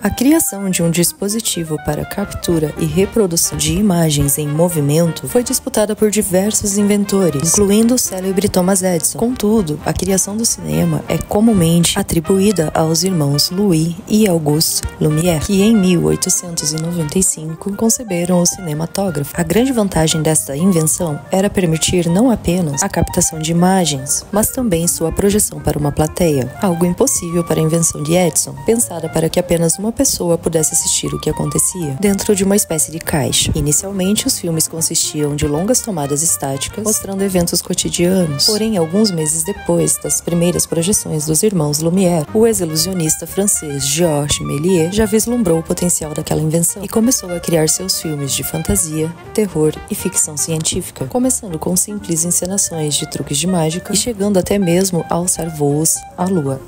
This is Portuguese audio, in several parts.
A criação de um dispositivo para captura e reprodução de imagens em movimento foi disputada por diversos inventores, incluindo o célebre Thomas Edison. Contudo, a criação do cinema é comumente atribuída aos irmãos Louis e Auguste Lumière, que em 1895 conceberam o cinematógrafo. A grande vantagem desta invenção era permitir não apenas a captação de imagens, mas também sua projeção para uma plateia, algo impossível para a invenção de Edison, pensada para que apenas uma pessoa pudesse assistir o que acontecia dentro de uma espécie de caixa. Inicialmente, os filmes consistiam de longas tomadas estáticas mostrando eventos cotidianos. Porém, alguns meses depois das primeiras projeções dos irmãos Lumière, o ex-ilusionista francês Georges Méliès já vislumbrou o potencial daquela invenção e começou a criar seus filmes de fantasia, terror e ficção científica, começando com simples encenações de truques de mágica e chegando até mesmo a alçar voos à lua.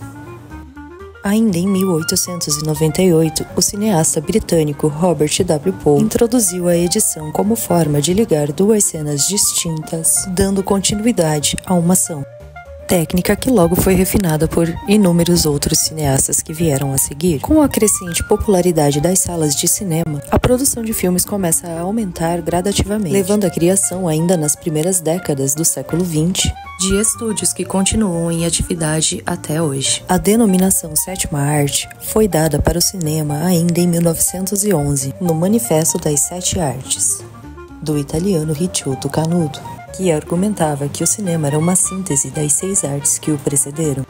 Ainda em 1898, o cineasta britânico Robert W. Poe introduziu a edição como forma de ligar duas cenas distintas, dando continuidade a uma ação. Técnica que logo foi refinada por inúmeros outros cineastas que vieram a seguir. Com a crescente popularidade das salas de cinema, a produção de filmes começa a aumentar gradativamente, levando à criação, ainda nas primeiras décadas do século XX, de estúdios que continuam em atividade até hoje. A denominação sétima arte foi dada para o cinema ainda em 1911, no Manifesto das Sete Artes, do italiano Ricciotto Canudo, que argumentava que o cinema era uma síntese das 6 artes que o precederam.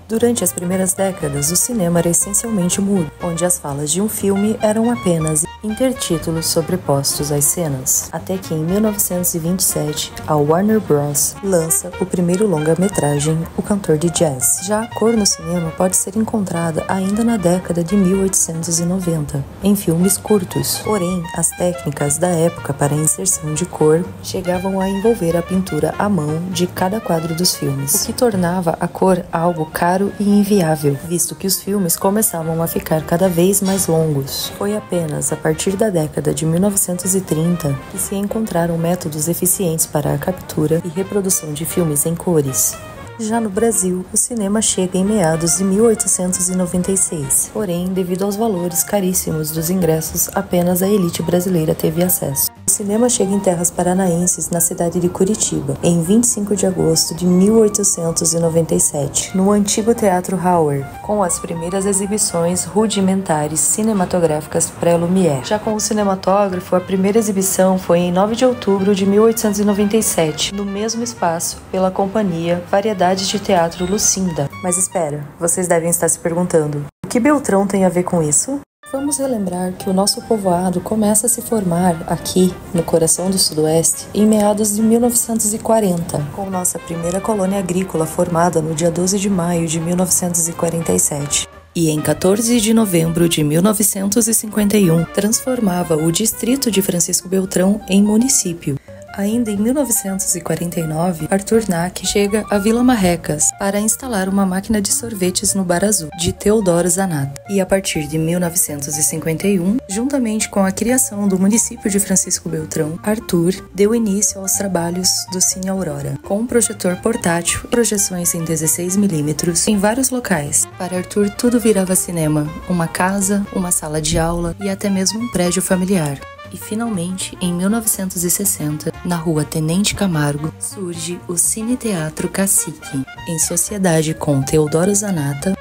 Durante as primeiras décadas, o cinema era essencialmente mudo, onde as falas de um filme eram apenas intertítulos sobrepostos às cenas, até que em 1927, a Warner Bros. Lança o primeiro longa-metragem, O Cantor de Jazz. Já a cor no cinema pode ser encontrada ainda na década de 1890, em filmes curtos. Porém, as técnicas da época para a inserção de cor chegavam a envolver a pintura à mão de cada quadro dos filmes, o que tornava a cor algo caro e inviável, visto que os filmes começavam a ficar cada vez mais longos. Foi apenas a partir da década de 1930 que se encontraram métodos eficientes para a captura e reprodução de filmes em cores. Já no Brasil, o cinema chega em meados de 1896. Porém, devido aos valores caríssimos dos ingressos, apenas a elite brasileira teve acesso. O cinema chega em terras paranaenses na cidade de Curitiba, em 25 de agosto de 1897, no antigo Teatro Hauer, com as primeiras exibições rudimentares cinematográficas pré-Lumière. Já com o cinematógrafo, a primeira exibição foi em 9 de outubro de 1897, no mesmo espaço, pela companhia Variedades de Teatro Lucinda. Mas espera, vocês devem estar se perguntando, o que Beltrão tem a ver com isso? Vamos relembrar que o nosso povoado começa a se formar aqui, no coração do Sudoeste, em meados de 1940, com nossa primeira colônia agrícola formada no dia 12 de maio de 1947. E em 14 de novembro de 1951, transformava o distrito de Francisco Beltrão em município. Ainda em 1949, Arthur Nack chega a Vila Marrecas para instalar uma máquina de sorvetes no Bar Azul, de Teodoro Zanata. E a partir de 1951, juntamente com a criação do município de Francisco Beltrão, Arthur deu início aos trabalhos do Cine Aurora, com um projetor portátil e projeções em 16mm em vários locais. Para Arthur, tudo virava cinema, uma casa, uma sala de aula e até mesmo um prédio familiar. E finalmente, em 1960, na rua Tenente Camargo, surge o Cine Teatro Cacique, em sociedade com Teodoro Zanata,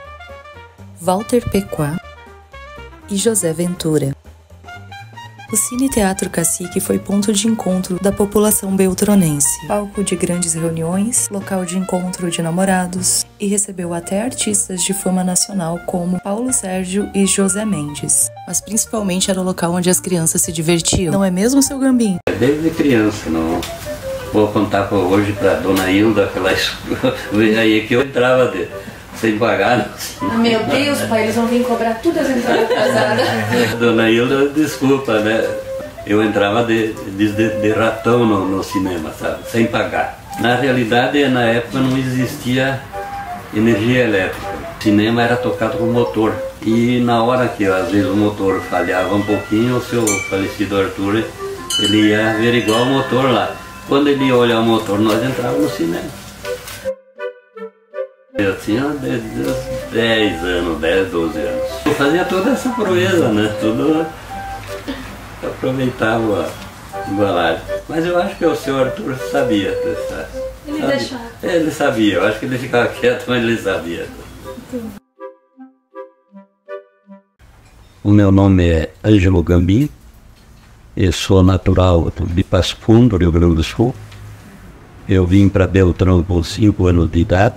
Walter Pequá e José Ventura. O Cine Teatro Cacique foi ponto de encontro da população beltronense, palco de grandes reuniões, local de encontro de namorados e recebeu até artistas de fama nacional como Paulo Sérgio e José Mendes. Mas principalmente era o local onde as crianças se divertiam, não é mesmo, seu Gambim? Desde criança, não. Vou contar hoje para Dona Hilda, veja aí que eu entrava sem pagar. Ah, meu Deus, pai, eles vão vir cobrar todas as entradas atrasadas. Dona Hilda, desculpa, né? Eu entrava de ratão no cinema, sabe? Sem pagar. Na realidade, na época não existia energia elétrica. O cinema era tocado com motor. E na hora que às vezes o motor falhava um pouquinho, o seu falecido Arthur, ele ia averiguar o motor lá. Quando ele ia olhar o motor, nós entrávamos no cinema. Eu tinha desde os 10 anos, 10, 12 anos. Eu fazia toda essa proeza, né? Tudo aproveitava a embalagem. Mas eu acho que o senhor Arthur sabia. Ele deixava. Ele sabia, eu acho que ele ficava quieto, mas ele sabia. O meu nome é Ângelo Gambim, eu sou natural de Passo Fundo, Rio Grande do Sul. Eu vim para Beltrão com 5 anos de idade.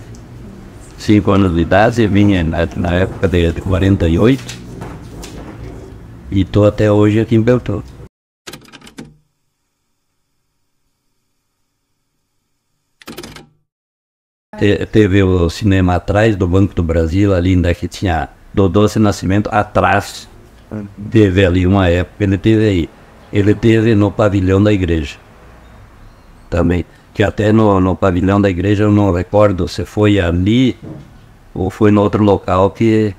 5 anos de idade, eu vim na época de 48 e estou até hoje aqui em Beltrão. Teve o cinema atrás do Banco do Brasil, ali ainda que tinha Doce Nascimento, atrás. Teve ali uma época, ele teve aí. Ele teve no pavilhão da igreja também. Que até no pavilhão da igreja eu não recordo se foi ali ou foi no outro local que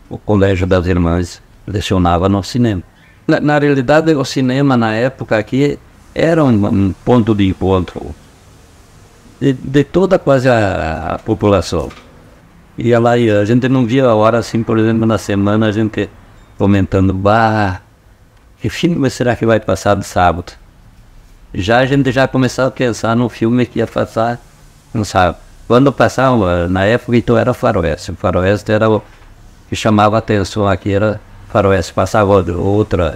o Colégio das Irmãs lecionava no cinema. Na realidade, o cinema na época aqui era um ponto de encontro de toda quase a população. E lá a gente não via a hora assim, por exemplo, na semana a gente comentando, bah, que filme será que vai passar de sábado? A gente já começava a pensar no filme que ia passar, não sabe. Quando passava, na época então era Faroeste. O Faroeste era o que chamava a atenção aqui, era Faroeste. Passava outro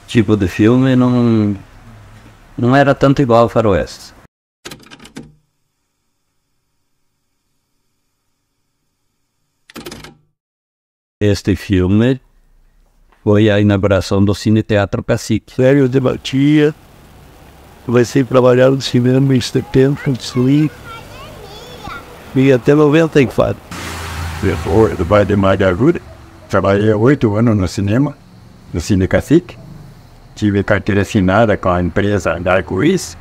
tipo de filme, não era tanto igual ao Faroeste. Este filme foi a inauguração do Cine Teatro Cacique. Sério, debatia. Comecei a trabalhar no cinema em 70, e até 94. Do bairro de Maria-Ajuda. Trabalhei 8 anos no cinema, no Cine Cacique. Tive carteira assinada com a empresa da Arco-Íris.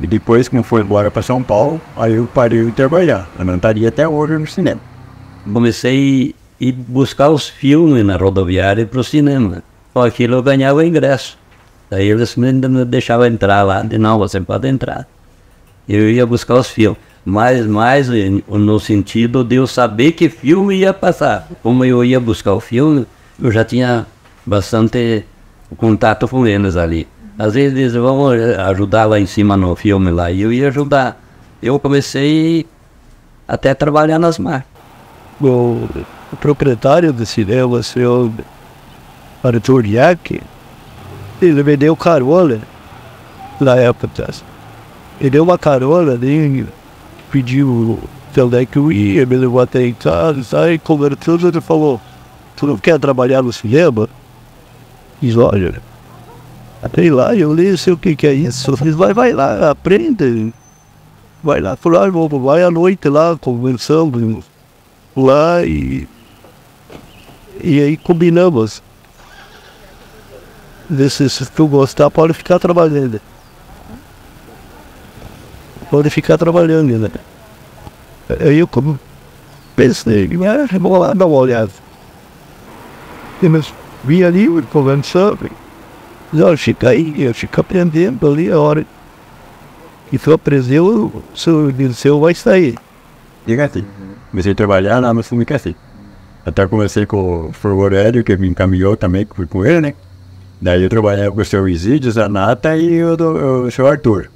E depois, quando foi embora para São Paulo, aí eu parei de trabalhar. Eu não estaria até hoje no cinema. Comecei a ir buscar os filmes na rodoviária para o cinema. Com aquilo eu ganhava ingresso. Daí eles me deixavam entrar lá, de não, você pode entrar. Eu ia buscar os filmes, mas mais no sentido de eu saber que filme ia passar. Como eu ia buscar o filme, eu já tinha bastante contato com eles ali. Às vezes eles vão ajudar lá em cima no filme lá, e eu ia ajudar. Eu comecei até a trabalhar nas máquinas. O proprietário do cinema, o senhor Arthur Iac, ele me deu carona na época. Ele deu uma carona ali, pediu onde é que eu ia, me levou até em casa, e conversando, ele falou, tu não quer trabalhar no cinema? Diz, olha, até lá, eu nem sei o que é isso. Eu falei, vai lá, aprende. Vai lá, falei, vai à noite lá, conversando lá e aí combinamos. Se tu gostar, pode ficar trabalhando. Pode ficar trabalhando, né? Aí eu como pensei, vamos lá dar uma olhada. E nós vim ali, conversando. Eu fico aprendendo ali a hora que tu aprender, o seu vai sair. Diga assim, comecei a trabalhar lá no Cine Cacique. Até comecei com o Flor Hélio, que me encaminhou também, fui com ele, né? Daí eu trabalhei com o seu Isídios, a Nata e o seu Arthur.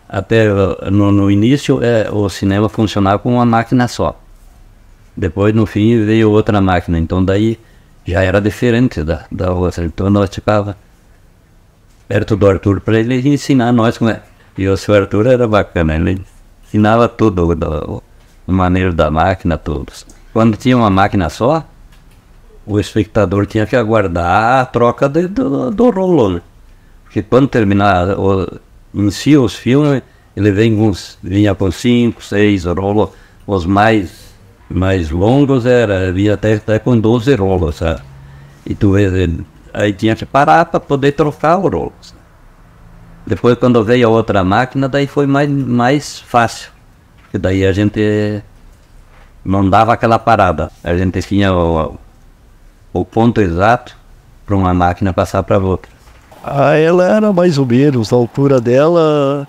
Até no início o cinema funcionava com uma máquina só. Depois no fim veio outra máquina, então daí já era diferente da outra. Então nós ficava perto do Arthur para ele ensinar nós como é. E o seu Arthur era bacana, ele ensinava tudo, o maneiro da máquina, todos. Quando tinha uma máquina só, o espectador tinha que aguardar a troca do rolo, né? Porque quando terminar em si os filmes, ele vinha com 5, 6 rolos, os mais longos vinha até com 12 rolos, sabe? E aí tinha que parar para poder trocar o rolo. Depois, quando veio a outra máquina, daí foi mais fácil. Porque daí a gente não dava aquela parada. A gente tinha o ponto exato para uma máquina passar para outra. Ela era mais ou menos, a altura dela,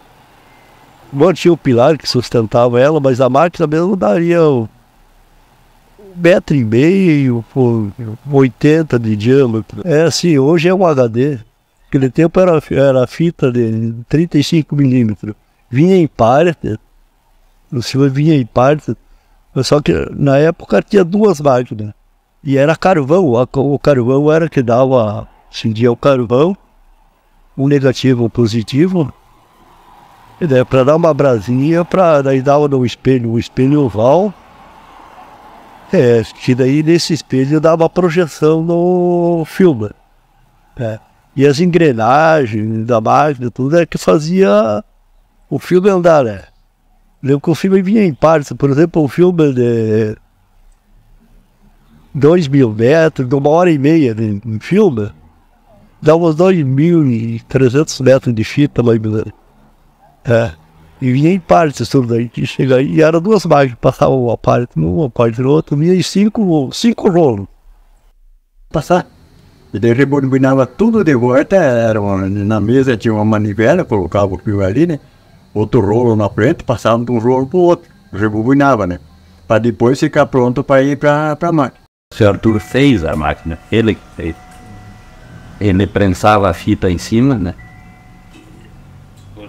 não tinha o pilar que sustentava ela, mas a máquina mesmo daria 1,5 m por 80 de diâmetro. É assim, hoje é um HD. Naquele tempo era fita de 35 milímetros. Vinha em parte, o filme vinha em parte, só que na época tinha duas máquinas. E era carvão, o carvão era que dava, acendia o carvão, um negativo, um positivo, e daí para dar uma brasinha, daí dava no espelho, um espelho oval, que daí nesse espelho dava projeção no filme. E as engrenagens da máquina, tudo é que fazia o filme andar, né? Lembro que o filme vinha em partes, por exemplo, um filme de 2.000 metros, de 1h30 de filme, dá uns 2.300 metros de fita, mais ou menos. E vinha em partes tudo daí, que chega aí, e eram duas máquinas, passavam uma parte numa, parte no outro, vinha em cinco rolos. Passar. E daí rebobinava tudo de volta, na mesa tinha uma manivela, colocava o fio ali, né? Outro rolo na frente, passava de um rolo para o outro, rebobinava, né? Para depois ficar pronto para ir para a máquina. O senhor Arthur fez a máquina, ele que fez. Ele prensava a fita em cima, né?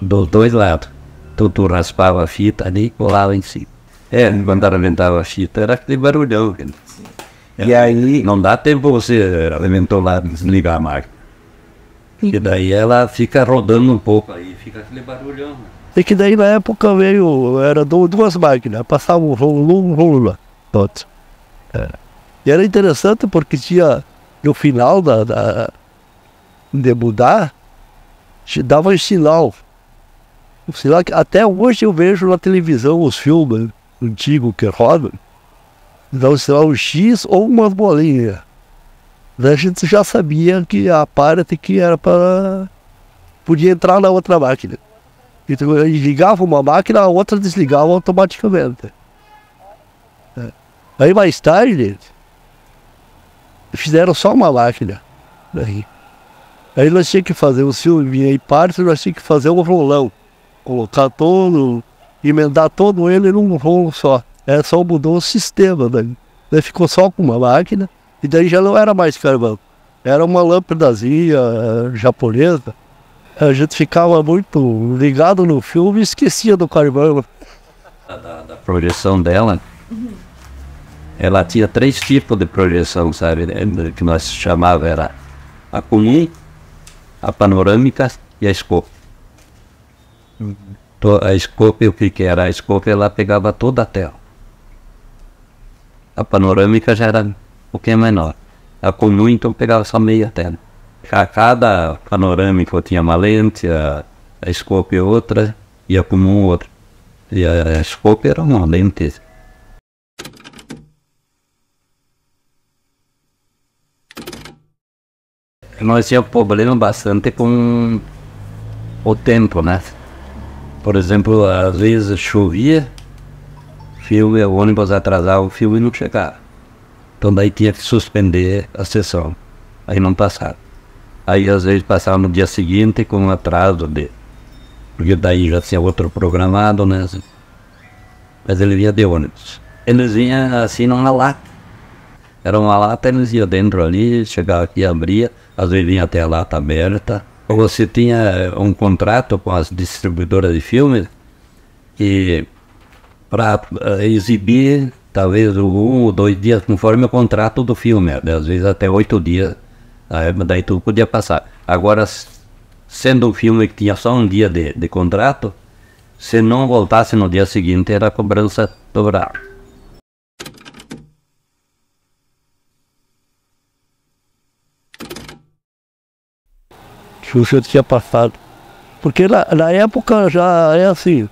Dos dois lados. Então tu raspava a fita ali e colava em cima. Quando arrebentava a fita era aquele barulhão. E aí não dá tempo você arrebentou lá, desligar a máquina. E daí ela fica rodando um pouco aí, fica aquele barulhão. E que daí na época era duas máquinas, passava um rolo lá, todos. E era interessante porque tinha, no final de mudar, dava um sinal. Um sinal que até hoje eu vejo na televisão os filmes antigos que rodam, dá um sinal X ou umas bolinhas. Daí a gente já sabia que a parte que era para podia entrar na outra máquina. Então ligava uma máquina, a outra desligava automaticamente. Aí mais tarde fizeram só uma máquina. Aí nós tínhamos que fazer o filme em parte, nós tínhamos que fazer um rolão. Colocar todo, emendar todo ele num rolo só. Só mudou o sistema. Daí ficou só com uma máquina, e daí já não era mais carvão. Era uma lâmpadazinha japonesa. A gente ficava muito ligado no filme e esquecia do carvão. Da projeção dela, ela tinha 3 tipos de projeção, sabe? Que nós chamava era a comum, a panorâmica e a scope. Então, a scope, o que era? A scope ela pegava toda a tela. A panorâmica já era um pouquinho menor. A comum então pegava só meia tela. Cada panorâmica tinha uma lente, a scope outra e a comum outra. E a scope era uma lente. Nós tínhamos problema bastante com o tempo, né? Por exemplo, às vezes chovia, o ônibus atrasava, o filme não chegava. Então daí tinha que suspender a sessão. Aí não passava. Aí às vezes passava no dia seguinte com um atraso porque daí já tinha outro programado, né? Mas ele vinha de ônibus. Eles vinham assim numa lata. Era uma lata, eles iam dentro ali, chegava aqui, abria, às vezes vinha até a lata aberta. Ou você tinha um contrato com as distribuidoras de filmes e para exibir talvez 1 ou 2 dias, conforme o contrato do filme, às vezes até 8 dias, daí tudo podia passar. Agora, sendo um filme que tinha só um dia de contrato, se não voltasse no dia seguinte era cobrança dobrada. O filme tinha passado. Porque na época já é assim,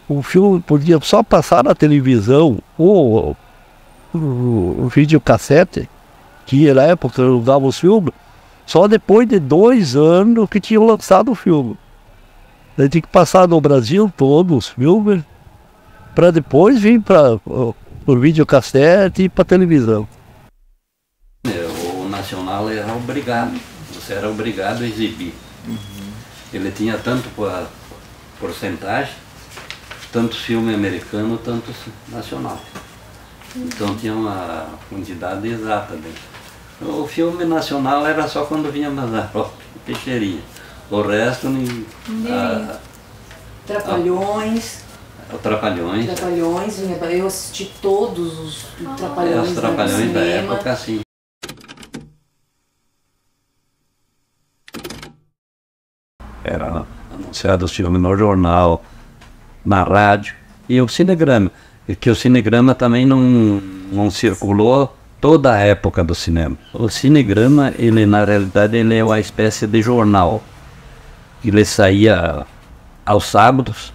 o filme podia só passar na televisão ou o videocassete, que na época alugava os filmes, só depois de 2 anos que tinham lançado o filme. Daí tinha que passar no Brasil todos os filmes, para depois vir para o videocassete e para televisão. O nacional era obrigado, você era obrigado a exibir. ele tinha tanto por porcentagem, tanto filme americano, tanto nacional. Então tinha uma quantidade exata dentro. O filme nacional era só quando vinha Mazzaropi e Teixeirinha. O resto nem. Trapalhões. Trapalhões. Trapalhões, eu assisti todos os Trapalhões. Os Trapalhões do da cinema. época, sim. Era anunciado o filme no jornal, na rádio, e o cinegrama. E que o cinegrama também não circulou toda a época do cinema. O cinegrama, ele na realidade, ele é uma espécie de jornal. Ele saía aos sábados,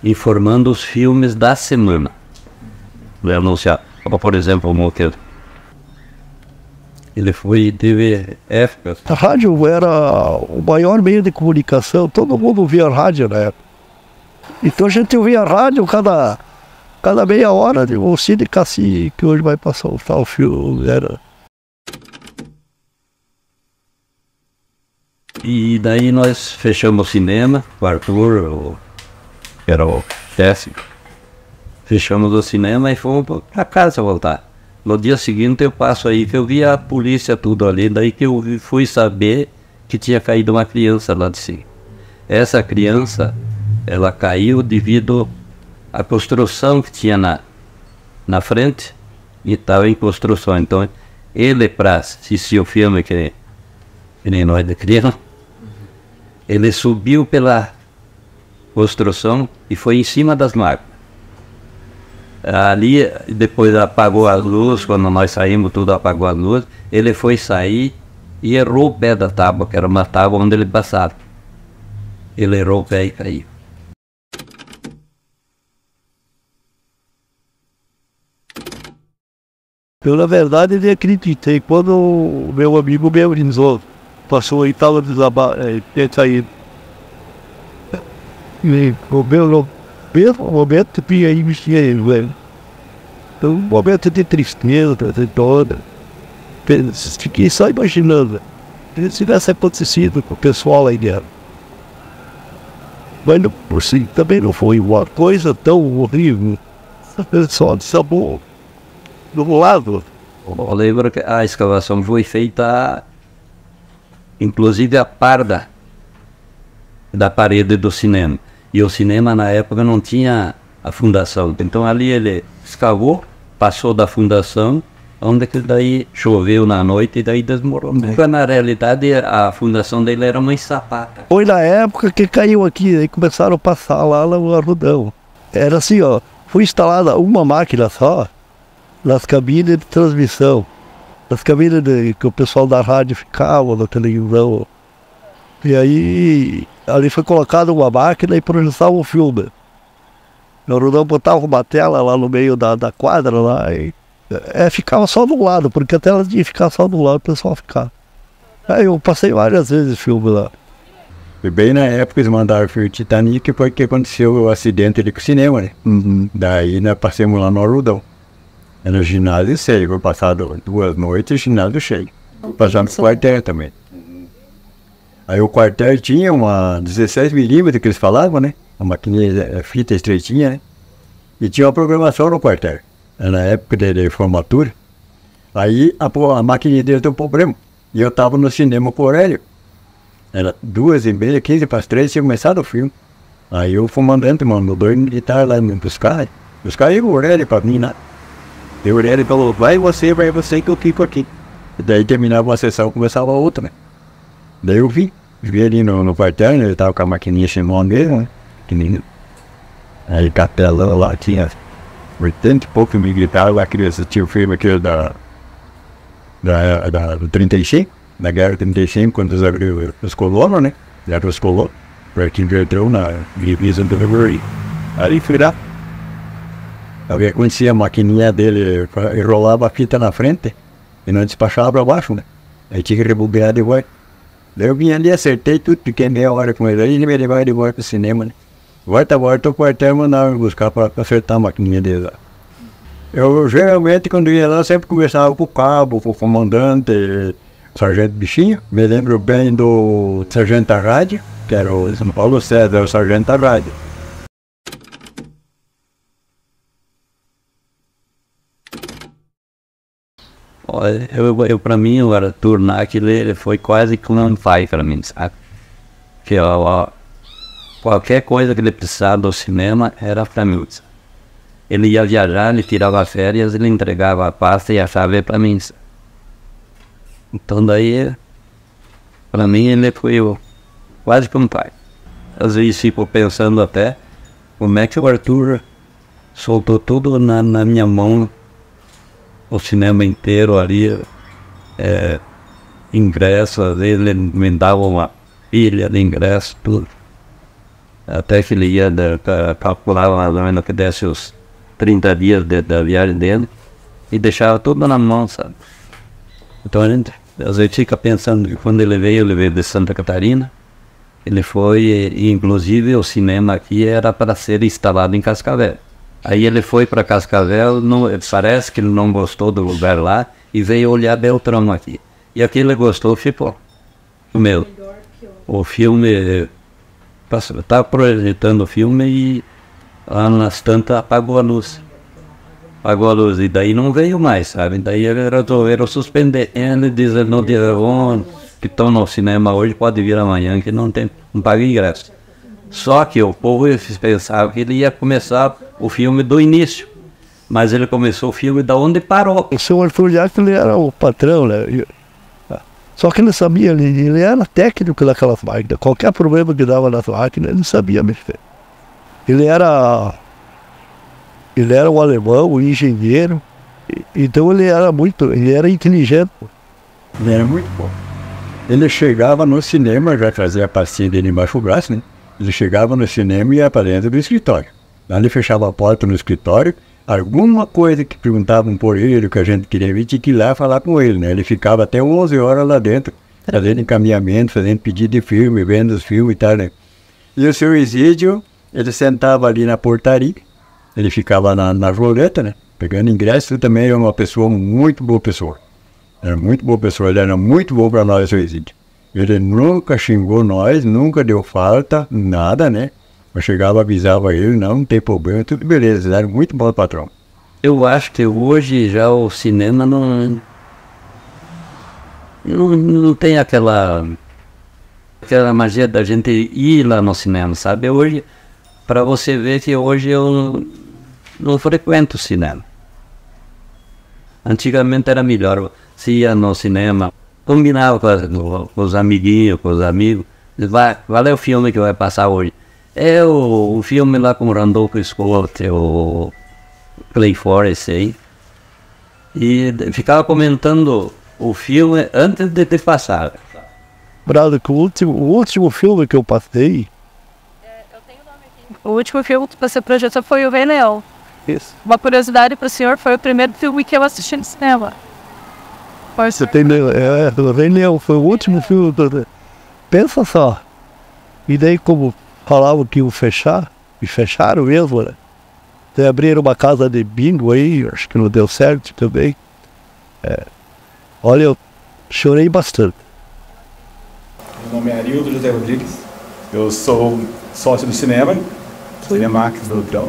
informando os filmes da semana. Ele anunciava, por exemplo, o Moqueiro. Ele teve épocas. A rádio era o maior meio de comunicação, todo mundo ouvia rádio na época. Então a gente ouvia rádio cada meia hora, o Cine Cacique, que hoje vai passar o tal filme, era. E daí nós fechamos o cinema, o Arthur, que era o chefe, fechamos o cinema e fomos para casa voltar. No dia seguinte eu passo aí, que eu vi a polícia tudo ali, daí que eu fui saber que tinha caído uma criança lá de cima. Essa criança, ela caiu devido à construção que tinha na frente, e estava em construção. Então, ele, para assistir o filme, que nem nós de criança, ele subiu pela construção e foi em cima das máquinas. Ali, depois apagou a luz, quando nós saímos, tudo apagou a luz, ele foi sair e errou o pé da tábua, que era uma tábua onde ele passava. Ele errou o pé e caiu. Eu, na verdade, nem acreditei. Quando o meu amigo me avisou, passou aí, estava saído. E o mesmo momento que vinha aí, mexia ele, velho. Então, um momento de tristeza, de toda. Fiquei só imaginando, se tivesse acontecido com o pessoal aí dentro. Mas, por si, também não foi uma coisa tão horrível. Só de sabor. Do lado. Eu lembro que a escavação foi feita, inclusive a par da parede do cinema. E o cinema na época não tinha a fundação. Então ali ele escavou, passou da fundação, onde que daí choveu na noite e daí desmoronou. Na realidade a fundação dele era uma ensapata. Foi na época que caiu aqui, aí começaram a passar lá no Arrudão. Era assim, ó, foi instalada uma máquina só nas cabines de transmissão. Nas cabines que o pessoal da rádio ficava, da televisão. E aí, ali foi colocada uma máquina e projetava o filme. O Arrudão botava uma tela lá no meio da quadra lá e ficava só do lado, porque a tela tinha que ficar só do lado, o pessoal ficava. Aí eu passei várias vezes o filme lá. Foi bem na época que eles mandaram o filme Titanic, foi que aconteceu o acidente ali com o cinema, né? Daí nós passamos lá no Arrudão. Era ginásio cheio, foi passado 2 noites, ginásio cheio. Passamos no quartel também. Aí o quartel tinha uma 16mm que eles falavam, né? Uma maquininha, fita estreitinha, né? E tinha uma programação no quartel. Era na época de formatura. Aí a maquininha dele deu um problema. E eu tava no cinema com o Aurélio. Era 2h30, 15 para as 3, tinha começado o filme. Aí o comandante mandou 2 militares lá me buscar. Buscar aí o Aurélio pra mim, né? E o Aurélio falou, vai você que eu fico aqui. E daí terminava uma sessão, começava a outra, né? Daí eu vi ali no quartel, né? Ele tava com a maquininha Shimon mesmo, né? Pequenininho. Aí capelão lá tinha 80 e pouco militares lá, queria assistir o filme aquele do 35, da guerra 35, quando eles abriram os colonos, né? Eram os colonos, para quem entrou na divisa do Rio. Aí fui lá. Eu conhecia a maquininha dele, enrolava a fita na frente e não despachava para baixo, né? Aí tinha que rebobinar de volta. Daí eu vim ali, acertei tudo, fiquei meia hora com ele, aí ele me levava de volta pro cinema, né? Volta, o quartel mandava me buscar para acertar a maquininha dele lá. Eu geralmente, quando ia lá, sempre conversava com o cabo, com o comandante, sargento Bichinho. Me lembro bem do sargento da rádio, que era o São Paulo César, o Sargento da Rádio. Olha, para mim, o Arthur Nack, ele foi quase que um pai para mim, sabe? Que qualquer coisa que ele precisava do cinema era para mim. Ele ia viajar, ele tirava férias, ele entregava a pasta e a chave para mim. Então daí, para mim, ele foi quase que um pai. Às vezes fico pensando até como é que o Arthur soltou tudo na minha mão, o cinema inteiro ali, ingresso, às vezes ele me dava uma pilha de ingresso, tudo. Até que ele ia calcular mais ou menos que desse os 30 dias da viagem dele e deixava tudo na mão, sabe? Então a gente às vezes fica pensando que quando ele veio de Santa Catarina, ele foi, e inclusive o cinema aqui era para ser instalado em Cascavel. Aí ele foi para Cascavel, parece que ele não gostou do lugar lá e veio olhar Beltrão aqui. E aqui ele gostou, ficou. O filme, estava projetando o filme e lá nas tantas apagou a luz. Apagou a luz e daí não veio mais, sabe? Daí ele resolveram suspender. Ele diz, no dia que estão no cinema hoje, pode vir amanhã, que não paga ingresso. Só que o povo pensava que ele ia começar o filme do início, mas ele começou o filme da onde parou. O senhor Arthur Nack, ele era o patrão, né? Só que ele sabia, ele era técnico daquelas máquinas. Qualquer problema que dava nas máquinas, ele sabia mexer. Ele era um alemão, um engenheiro, então ele era inteligente. Ele era muito bom. Ele chegava no cinema, já fazia a pastinha dele embaixo do braço, né? Ele chegava no cinema e ia para dentro do escritório. Lá ele fechava a porta no escritório, alguma coisa que perguntavam por ele, que a gente queria ver, tinha que ir lá falar com ele, né? Ele ficava até 11 horas lá dentro, fazendo encaminhamento, fazendo pedido de filme, vendo os filmes e tal, né? E o seu Isídio, ele sentava ali na portaria, ele ficava na roleta, né? Pegando ingresso. Ele também era uma pessoa, muito boa pessoa. Era muito boa pessoa, ele era muito bom para nós, o seu Isídio. Ele nunca xingou nós, nunca deu falta, nada, né? Eu chegava, avisava ele, não tem problema, tudo beleza, ele era muito bom patrão. Eu acho que hoje já o cinema não tem aquela magia da gente ir lá no cinema, sabe? Hoje, para você ver que hoje eu não frequento o cinema. Antigamente era melhor, se ia no cinema, combinava com os amiguinhos, com os amigos, qual é o filme que vai passar hoje? É o filme lá com o Randolph Scott, o Clay Forrest aí. E ficava comentando o filme antes de ter passado. Brado, que o último filme que eu passei... Eu tenho o nome aqui. O último filme que você projetou foi o Rei Leão. Isso. Uma curiosidade para o senhor, foi o primeiro filme que eu assisti no cinema. Você tem, o Rei Leão foi o último filme. Pensa só. E daí, como falavam que iam fechar, e fecharam mesmo, né? Daí abriram uma casa de bingo aí, acho que não deu certo também. Olha, eu chorei bastante. Meu nome é Arildo José Rodrigues. Eu sou sócio do cinema, Cinemax do Beltrão.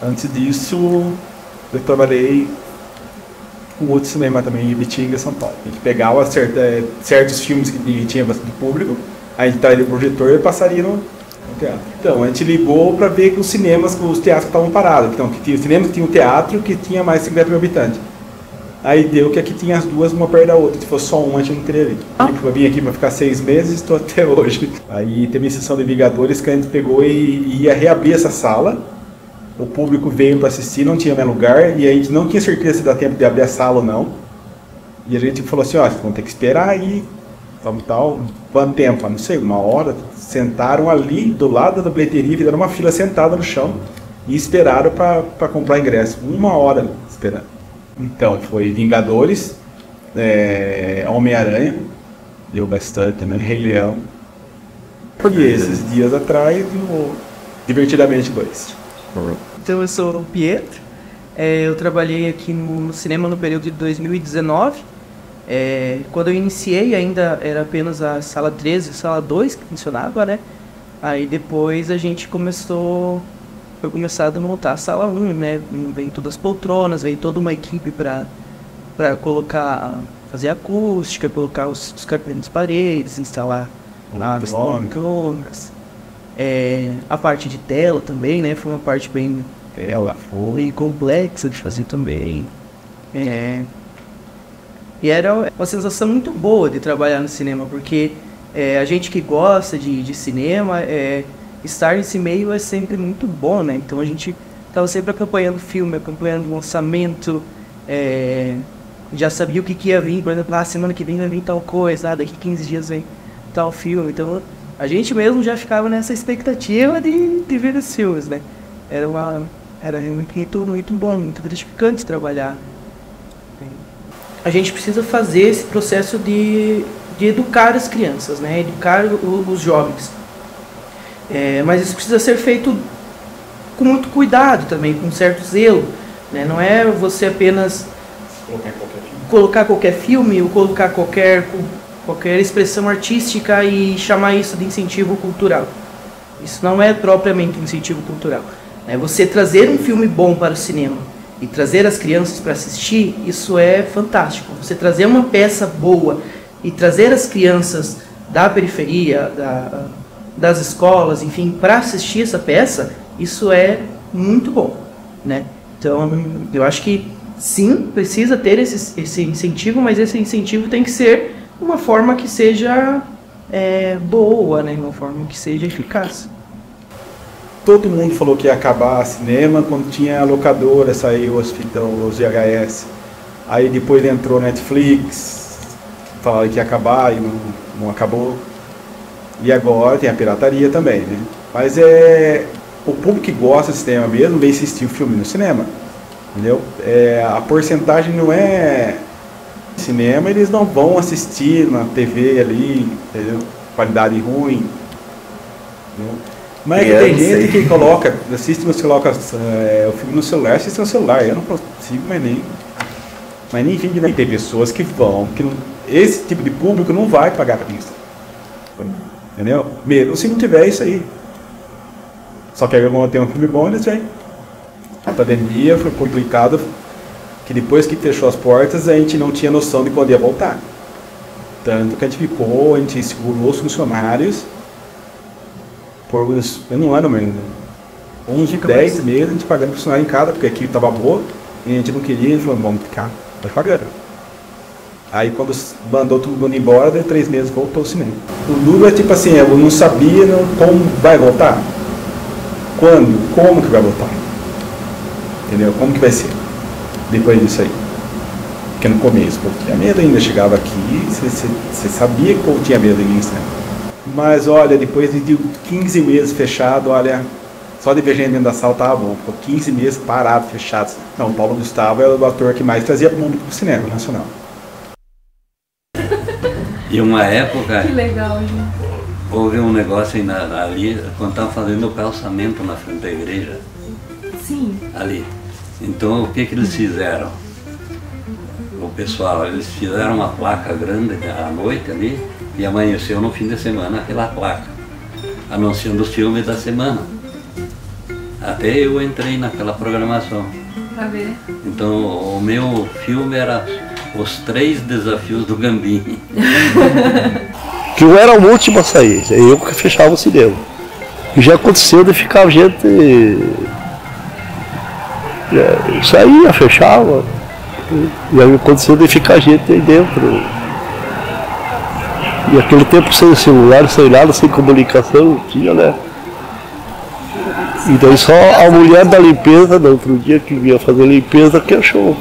Antes disso, eu trabalhei com outro cinema também, em Ibitinga, São Paulo. A gente pegava certos filmes que tinha bastante público, a gente traria o projetor e passaria no teatro. Então, a gente ligou para ver que os teatros estavam parados. Então, que tinha o cinema, que tinha o teatro, que tinha mais 50 mil habitantes. Aí deu que aqui tinha as duas, uma perto da outra. Se fosse só uma, a gente não teria ali. Eu vim aqui para ficar 6 meses e estou até hoje. Aí teve a sessão de Vingadores que a gente pegou e ia reabrir essa sala. O público veio para assistir, não tinha mais lugar, e a gente não tinha certeza se dá tempo de abrir a sala ou não. E a gente falou assim, vocês vão ter que esperar aí, vamos tal, quanto tempo? Não sei, 1 hora. Sentaram ali, do lado da bilheteria, fizeram uma fila sentada no chão e esperaram para comprar ingresso. 1 hora esperando. Então, foi Vingadores, Homem-Aranha, deu bastante também, Rei Leão. E esses dias atrás, o Divertidamente 2. Então eu sou o Pietro, eu trabalhei aqui no cinema no período de 2019 Quando eu iniciei ainda era apenas a sala 13 e a sala 2 que funcionava, né? Aí depois a gente foi começado a montar a sala 1, né? Veio todas as poltronas, veio toda uma equipe para fazer acústica, colocar os cartões nas paredes, instalar as poltronas. A parte de tela também, né? Foi uma parte bem complexa de fazer também. E era uma sensação muito boa de trabalhar no cinema, porque a gente que gosta de cinema, estar nesse meio é sempre muito bom, né? Então a gente estava sempre acompanhando o filme, acompanhando o lançamento, já sabia o que ia vir, por exemplo, semana que vem vai vir tal coisa, daqui 15 dias vem tal filme. Então a gente mesmo já ficava nessa expectativa de ver os filmes, né? Era muito bom, muito gratificante trabalhar. A gente precisa fazer esse processo de educar as crianças, né? Educar os jovens. Mas isso precisa ser feito com muito cuidado também, com certo zelo, né? Não é você apenas colocar qualquer filme ou colocar qualquer expressão artística e chamar isso de incentivo cultural. Isso não é propriamente incentivo cultural. Você trazer um filme bom para o cinema e trazer as crianças para assistir, isso é fantástico. Você trazer uma peça boa e trazer as crianças da periferia, das escolas, enfim, para assistir essa peça, isso é muito bom, né? Então, eu acho que sim, precisa ter esse incentivo, mas esse incentivo tem que ser uma forma que seja boa, né? Uma forma que seja eficaz. Todo mundo falou que ia acabar cinema quando tinha a locadora, saiu os VHS. Aí depois entrou Netflix, falaram que ia acabar e não acabou. E agora tem a pirataria também, né? Mas o público que gosta de cinema mesmo vem assistir o filme no cinema, entendeu? A porcentagem não é cinema, eles não vão assistir na TV ali, entendeu? Qualidade ruim, entendeu? Mas tem gente que assiste o filme no celular, assiste no celular. Eu não consigo mas nem vídeo, né? Tem pessoas que vão, esse tipo de público não vai pagar para isso. Entendeu? Mesmo se não tiver isso aí. Só que agora tem um filme bom, eles vêm. A pandemia foi complicado, que depois que fechou as portas, a gente não tinha noção de quando ia voltar. Tanto que a gente segurou os funcionários por um ano mesmo, uns 10 meses a gente pagando funcionário em casa, porque aqui estava boa, e a gente não queria, a gente falou, vamos ficar, vai pagando. Aí quando mandou todo mundo embora, deu 3 meses, voltou ao cinema. O duro é tipo assim, eu não sabia como vai voltar, quando, como que vai voltar, entendeu? Como que vai ser, depois disso aí. Porque no começo, pô, tinha medo ainda, chegava aqui, você sabia que eu tinha medo ainda, né? Mas olha, depois de 15 meses fechado, olha, só de ver gente dentro da sala tava bom. Ficou 15 meses parado, fechado. Não, o Paulo Gustavo era o ator que mais trazia público pro cinema nacional. E uma época, que legal, gente. Houve um negócio ali, quando estavam fazendo o calçamento na frente da igreja. Sim. Ali. Então, o que eles fizeram? O pessoal, eles fizeram uma placa grande à noite ali, e amanheceu no fim de semana aquela placa, anunciando os filmes da semana. Até eu entrei naquela programação. Pra ver. Então o meu filme era Os 3 Desafios do Gambim. Que eu era o último a sair, eu que fechava o cinema. E já aconteceu de ficar gente... saía, fechava. E aí aconteceu de ficar gente aí dentro. E aquele tempo sem celular, sem nada, sem comunicação, não tinha, né? E daí só a mulher da limpeza, no outro dia que vinha fazer limpeza, que achou.